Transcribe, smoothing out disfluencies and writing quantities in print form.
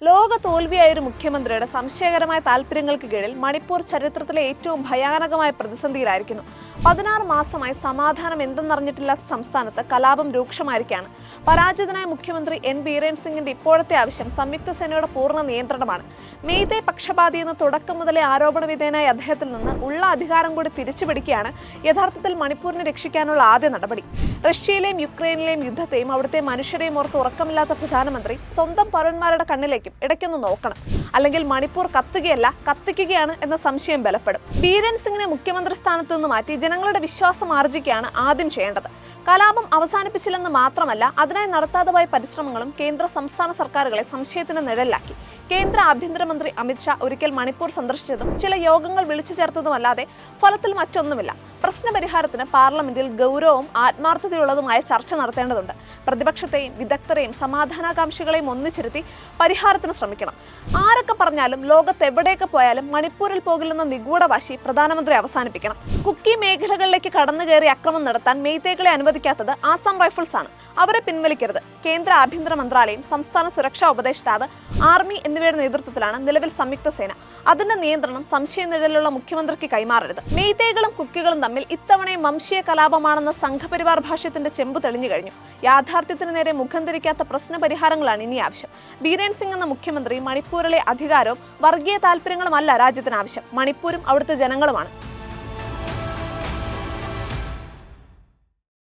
ലോക തോൽവിയായ ഒരു മുഖ്യമന്ത്രിയുടെ സംശയകരമായ താല്പര്യങ്ങൾക്ക് കീഴിൽ മണിപ്പൂർ ചരിത്രത്തിലെ ഏറ്റവും ഭയാനകമായ പ്രതിസന്ധിയിലായിരിക്കുന്നു. 16 മാസമായി സമാധാനം എന്തെന്നറിഞ്ഞിട്ടില്ലാത്ത സംസ്ഥാനത്ത് കലാപം രൂക്ഷമായിരിക്കുകയാണ്. പരാജിതനായ മുഖ്യമന്ത്രി എൻ ബീരേൻ സിംഗിന്റെ ഇപ്പോഴത്തെ ആവശ്യം സംയുക്ത സേനയുടെ പൂർണ്ണ നിയന്ത്രണമാണ്. മെയ്തേ പക്ഷപാതിയെന്ന് തുടക്കം മുതലേ ആരോപണ വിധേയനായ അദ്ദേഹത്തിൽ നിന്ന് ഉള്ള അധികാരം കൂടി തിരിച്ചുപിടിക്കുകയാണ് യഥാർത്ഥത്തിൽ മണിപ്പൂരിനെ രക്ഷിക്കാനുള്ള ആദ്യ നടപടി. റഷ്യയിലെയും യുക്രൈനിലെയും യുദ്ധത്തെയും അവിടുത്തെ മനുഷ്യരെയും ഓർത്ത് ഉറക്കമില്ലാത്ത പ്രധാനമന്ത്രി സ്വന്തം പൗരന്മാരുടെ കണ്ണിലേക്കും ഇടയ്ക്കൊന്ന് നോക്കണം. അല്ലെങ്കിൽ മണിപ്പൂർ കത്തുകയല്ല കത്തിക്കുകയാണ് എന്ന സംശയം ബലപ്പെടും. ബീരേൻ സിംഗിനെ മുഖ്യമന്ത്രി സ്ഥാനത്ത് നിന്ന് മാറ്റി ജനങ്ങളുടെ വിശ്വാസം ആർജിക്കുകയാണ് ആദ്യം ചെയ്യേണ്ടത്. കലാപം അവസാനിപ്പിച്ചില്ലെന്ന് മാത്രമല്ല, അതിനായി നടത്താതെ പോയ പരിശ്രമങ്ങളും കേന്ദ്ര സംസ്ഥാന സർക്കാരുകളെ സംശയത്തിന് നിഴലിലാക്കി. കേന്ദ്ര ആഭ്യന്തരമന്ത്രി അമിത്ഷാ ഒരിക്കൽ മണിപ്പൂർ സന്ദർശിച്ചതും ചില യോഗങ്ങൾ വിളിച്ചു ചേർത്തതുമല്ലാതെ ഫലത്തിൽ മറ്റൊന്നുമില്ല. പ്രശ്നപരിഹാരത്തിന് പാർലമെന്റിൽ ഗൗരവവും ആത്മാർത്ഥതയുള്ളതുമായ ചർച്ച നടത്തേണ്ടതുണ്ട്. പ്രതിപക്ഷത്തെയും വിദഗ്ധരെയും സമാധാനാകാംക്ഷികളെയും ഒന്നിച്ചിരുത്തി പരിഹാരത്തിന് ശ്രമിക്കണം. ആരൊക്കെ പറഞ്ഞാലും ലോകത്ത് എവിടെയൊക്കെ പോയാലും മണിപ്പൂരിൽ പോകില്ലെന്ന നിഗൂഢ വാശി പ്രധാനമന്ത്രി അവസാനിപ്പിക്കണം. കുക്കി മേഖലകളിലേക്ക് കടന്നു കയറി അക്രമം നടത്താൻ മെയ്തേകളെ അനുവദിക്കാത്തത് ആസാം റൈഫിൾസ് ആണ്. അവരെ പിൻവലിക്കരുത്. കേന്ദ്ര ആഭ്യന്തര മന്ത്രാലയം, സംസ്ഥാന സുരക്ഷാ ഉപദേഷ്ടാവ്, ആർമി എന്നിവയുടെ നേതൃത്വത്തിലാണ് നിലവിൽ സംയുക്ത സേന. അതിന്റെ നിയന്ത്രണം സംശയനിഴലുള്ള മുഖ്യമന്ത്രിക്ക് കൈമാറരുത്. മെയ്തേകളും കുക്കികളും തമ്മിൽ ഇത്തവണയും വംശീയ കലാപമാണെന്ന സംഘപരിവാർ ഭാഷ്യത്തിന്റെ ചെമ്പ് തെളിഞ്ഞു കഴിഞ്ഞു. യാഥാർത്ഥ്യത്തിന് നേരെ മുഖം തിരിക്കാത്ത പ്രശ്ന പരിഹാരങ്ങളാണ് ഇനി ആവശ്യം. ബീരേൻ സിംഗ് എന്ന മുഖ്യമന്ത്രി മണിപ്പൂരിലെ അധികാരവും വർഗീയ താല്പര്യങ്ങളുമല്ല രാജ്യത്തിന് ആവശ്യം. മണിപ്പൂരും അവിടുത്തെ ജനങ്ങളുമാണ്.